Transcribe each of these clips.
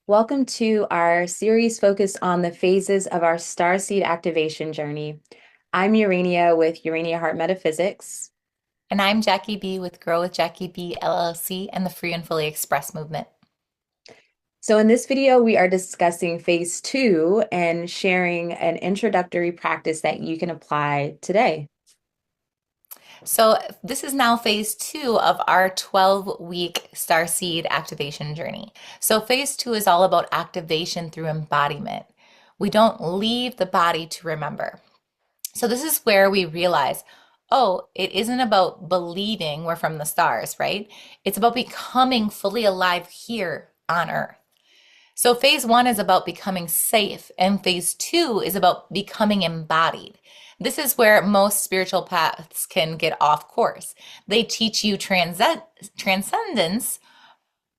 Welcome to our series focused on the phases of our Starseed Activation Journey. I'm Urania with Urania Heart Metaphysics. And I'm Jackie B with Grow with Jackie B LLC and the Free and Fully Express movement. So in this video, we are discussing phase two and sharing an introductory practice that you can apply today. So, this is now phase two of our 12-week Starseed Activation Journey. So, phase two is all about activation through embodiment. We don't leave the body to remember. So, this is where we realize, oh, it isn't about believing we're from the stars, right? It's about becoming fully alive here on Earth. So phase one is about becoming safe, and phase two is about becoming embodied. This is where most spiritual paths can get off course. They teach you transcendence,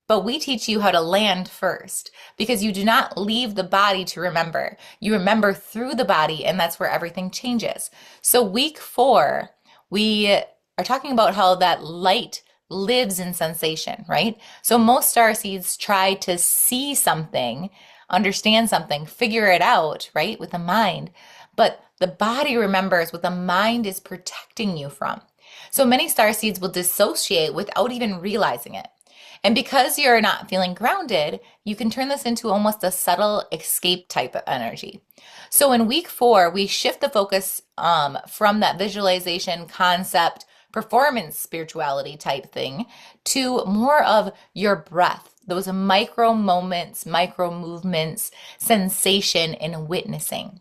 but we teach you how to land first because you do not leave the body to remember. You remember through the body, and that's where everything changes. So, week four, we are talking about how that light lives in sensation, right? So, most star seeds try to see something, understand something, figure it out, right, with the mind. But the body remembers what the mind is protecting you from. So, many star seeds will dissociate without even realizing it. And because you're not feeling grounded, you can turn this into almost a subtle escape type of energy. So in week four, we shift the focus from that visualization concept, performance spirituality type thing to more of your breath, those micro moments, micro movements, sensation, and witnessing.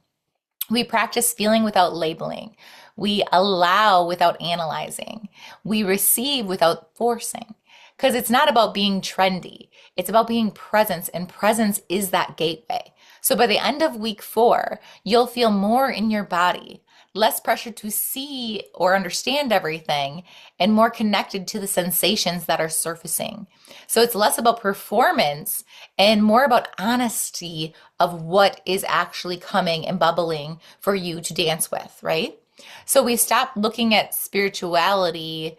We practice feeling without labeling. We allow without analyzing. We receive without forcing. Because it's not about being trendy. It's about being presence, and presence is that gateway. So by the end of week four, you'll feel more in your body, less pressure to see or understand everything, and more connected to the sensations that are surfacing. So it's less about performance and more about honesty of what is actually coming and bubbling for you to dance with, right? So we stop looking at spirituality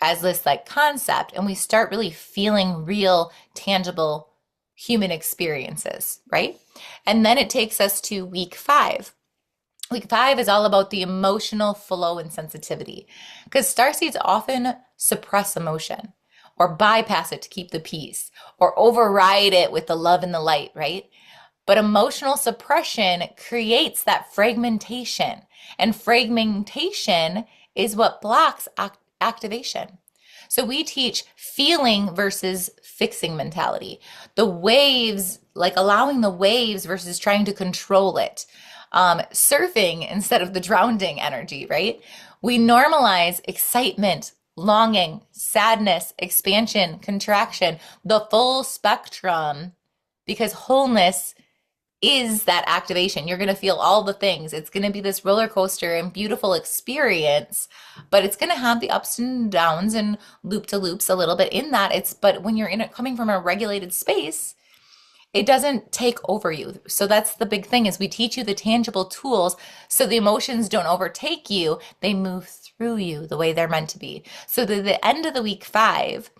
as this like concept and we start really feeling real, tangible human experiences, right? And then it takes us to week five. Week five is all about the emotional flow and sensitivity because starseeds often suppress emotion or bypass it to keep the peace or override it with the love and the light, right? But emotional suppression creates that fragmentation, and fragmentation is what blocks activation. So we teach feeling versus fixing mentality. The waves, like allowing the waves versus trying to control it. Surfing instead of the drowning energy, right? We normalize excitement, longing, sadness, expansion, contraction, the full spectrum, because wholeness is that activation. You're going to feel all the things. It's going to be this roller coaster and beautiful experience, but it's going to have the ups and downs and loop to loops a little bit in that. But when you're in it coming from a regulated space, it doesn't take over you. So that's the big thing is we teach you the tangible tools so the emotions don't overtake you. They move through you the way they're meant to be. So at the end of the week five,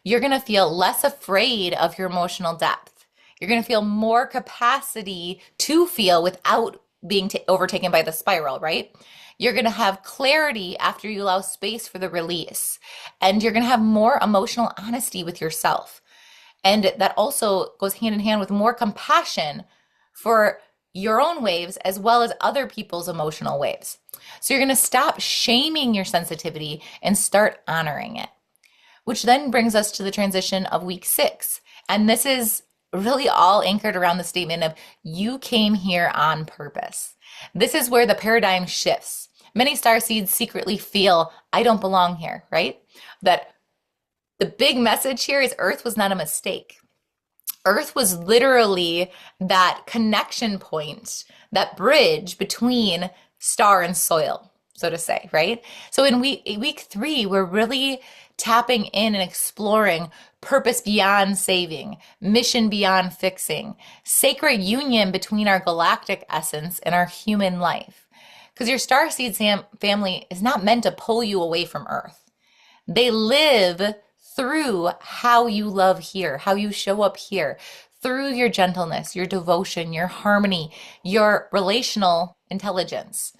you're going to feel less afraid of your emotional depth. You're going to feel more capacity to feel without being overtaken by the spiral, right? You're going to have clarity after you allow space for the release. And you're going to have more emotional honesty with yourself. And that also goes hand in hand with more compassion for your own waves as well as other people's emotional waves. So you're going to stop shaming your sensitivity and start honoring it, which then brings us to the transition of week six. And this is really all anchored around the statement of you came here on purpose. This is where the paradigm shifts. Many star seeds secretly feel, I don't belong here, right? That the big message here is Earth was not a mistake. Earth was literally that connection point, that bridge between star and soil, so to say, right? So in week three, we're really tapping in and exploring purpose beyond saving, mission beyond fixing, sacred union between our galactic essence and our human life. Because your starseed family is not meant to pull you away from Earth. They live through how you love here, how you show up here, through your gentleness, your devotion, your harmony, your relational intelligence.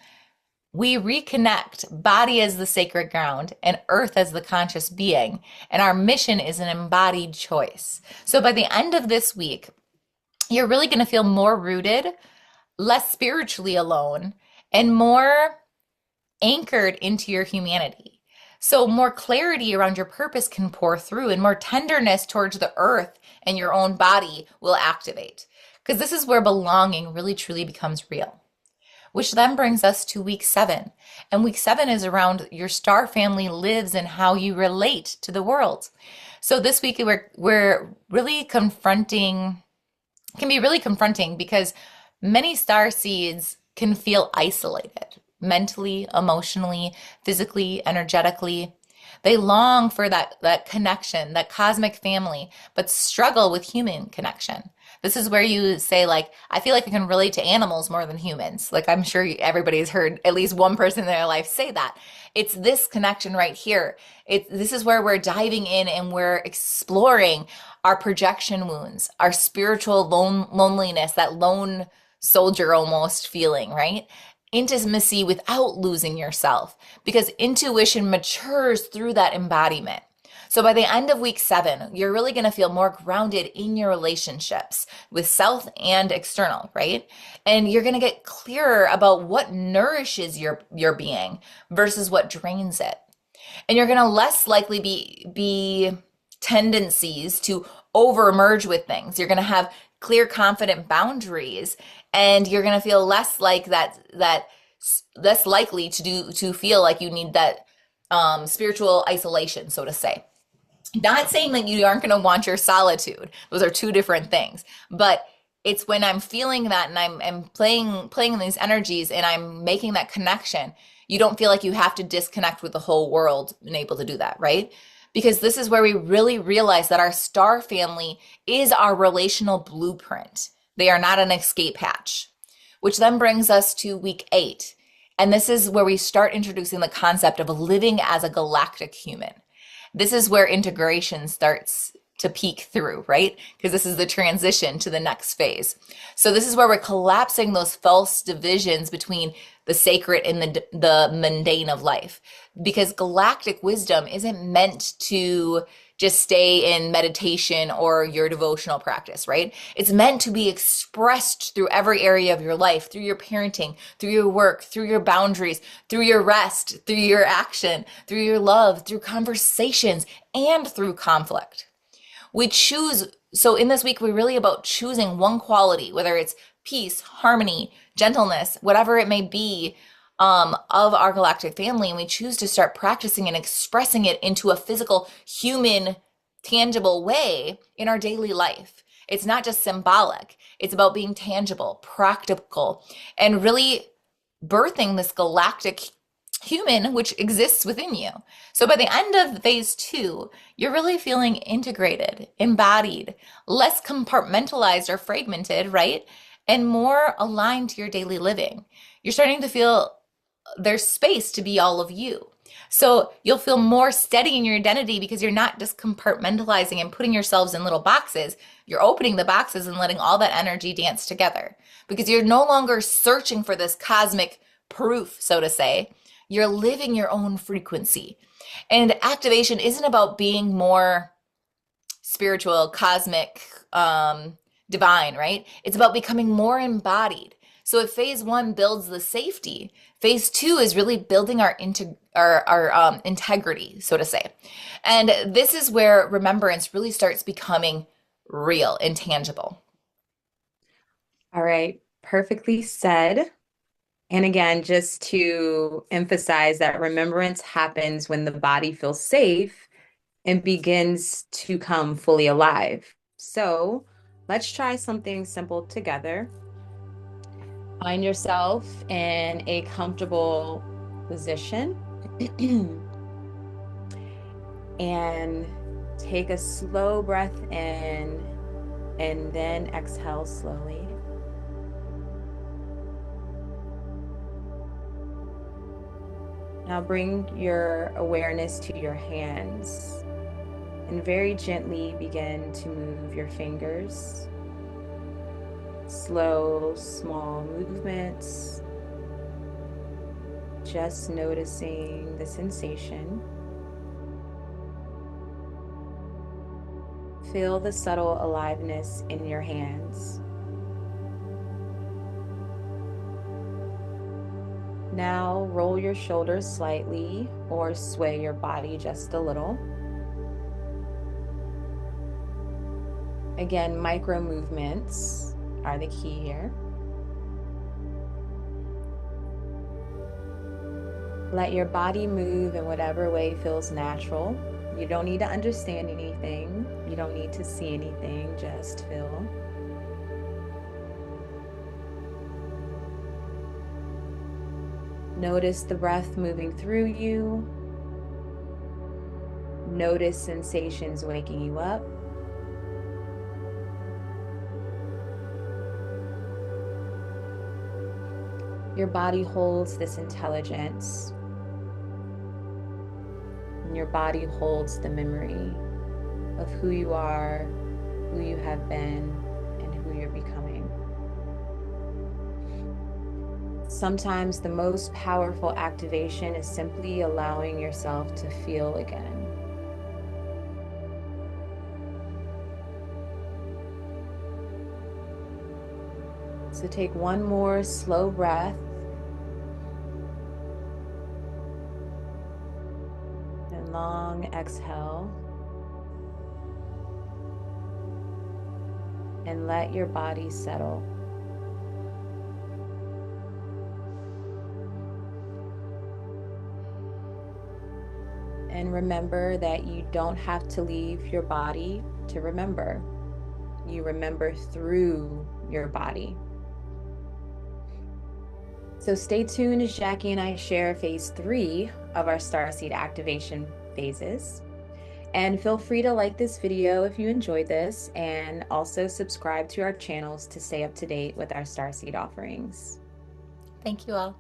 We reconnect body as the sacred ground and earth as the conscious being. And our mission is an embodied choice. So by the end of this week, you're really going to feel more rooted, less spiritually alone, and more anchored into your humanity. So more clarity around your purpose can pour through, and more tenderness towards the earth and your own body will activate. Because this is where belonging really truly becomes real. Which then brings us to week 7. And week 7 is around your star family lives and how you relate to the world. So this week we're really confronting, can be really confronting because many star seeds can feel isolated mentally, emotionally, physically, energetically. They long for that connection, that cosmic family, but struggle with human connection. This is where you say, like, I feel like I can relate to animals more than humans. Like, I'm sure everybody's heard at least one person in their life say that. It's this connection right here. This is where we're diving in and we're exploring our projection wounds, our spiritual loneliness, that lone soldier almost feeling, right? Intimacy without losing yourself, because intuition matures through that embodiment. So by the end of week 7, you're really going to feel more grounded in your relationships with self and external, right? And you're going to get clearer about what nourishes your being versus what drains it. And you're going to less likely be tendencies to over merge with things. You're going to have clear, confident boundaries, and you're going to feel less like that less likely to feel like you need that spiritual isolation, so to say. Not saying that you aren't going to want your solitude. Those are two different things. But it's when I'm feeling that and I'm playing in these energies and I'm making that connection, you don't feel like you have to disconnect with the whole world and able to do that, right? Because this is where we really realize that our star family is our relational blueprint. They are not an escape hatch, which then brings us to week 8. And this is where we start introducing the concept of living as a galactic human. This is where integration starts to peek through, right? Because this is the transition to the next phase. So this is where we're collapsing those false divisions between the sacred and the mundane of life. Because galactic wisdom isn't meant to just stay in meditation or your devotional practice, right? It's meant to be expressed through every area of your life, through your parenting, through your work, through your boundaries, through your rest, through your action, through your love, through conversations, and through conflict. We choose, so in this week, we're really about choosing one quality, whether it's peace, harmony, gentleness, whatever it may be, of our galactic family, and we choose to start practicing and expressing it into a physical, human, tangible way in our daily life. It's not just symbolic. It's about being tangible, practical, and really birthing this galactic human which exists within you. So by the end of phase 2, you're really feeling integrated, embodied, less compartmentalized or fragmented, right? And more aligned to your daily living. You're starting to feel there's space to be all of you. So you'll feel more steady in your identity because you're not just compartmentalizing and putting yourselves in little boxes. You're opening the boxes and letting all that energy dance together because you're no longer searching for this cosmic proof, so to say. You're living your own frequency. And activation isn't about being more spiritual, cosmic, divine, right? It's about becoming more embodied. So if phase 1 builds the safety, phase 2 is really building our integrity, so to say. And this is where remembrance really starts becoming real and tangible. All right, perfectly said. And again, just to emphasize that remembrance happens when the body feels safe and begins to come fully alive. So let's try something simple together. Find yourself in a comfortable position and take a slow breath in and then exhale slowly. Now bring your awareness to your hands and very gently begin to move your fingers Slow, small movements, just noticing the sensation. Feel the subtle aliveness in your hands. Now roll your shoulders slightly or sway your body just a little. Again, micro movements are the key here. Let your body move in whatever way feels natural. You don't need to understand anything. You don't need to see anything, just feel. Notice the breath moving through you. Notice sensations waking you up. Your body holds this intelligence, and your body holds the memory of who you are, who you have been, and who you're becoming. Sometimes the most powerful activation is simply allowing yourself to feel again. So take one more slow breath and long exhale. And let your body settle. And remember that you don't have to leave your body to remember. You remember through your body. So stay tuned as Jackie and I share phase 3 of our Starseed activation phases. And feel free to like this video if you enjoyed this, and also subscribe to our channels to stay up to date with our Starseed offerings. Thank you all.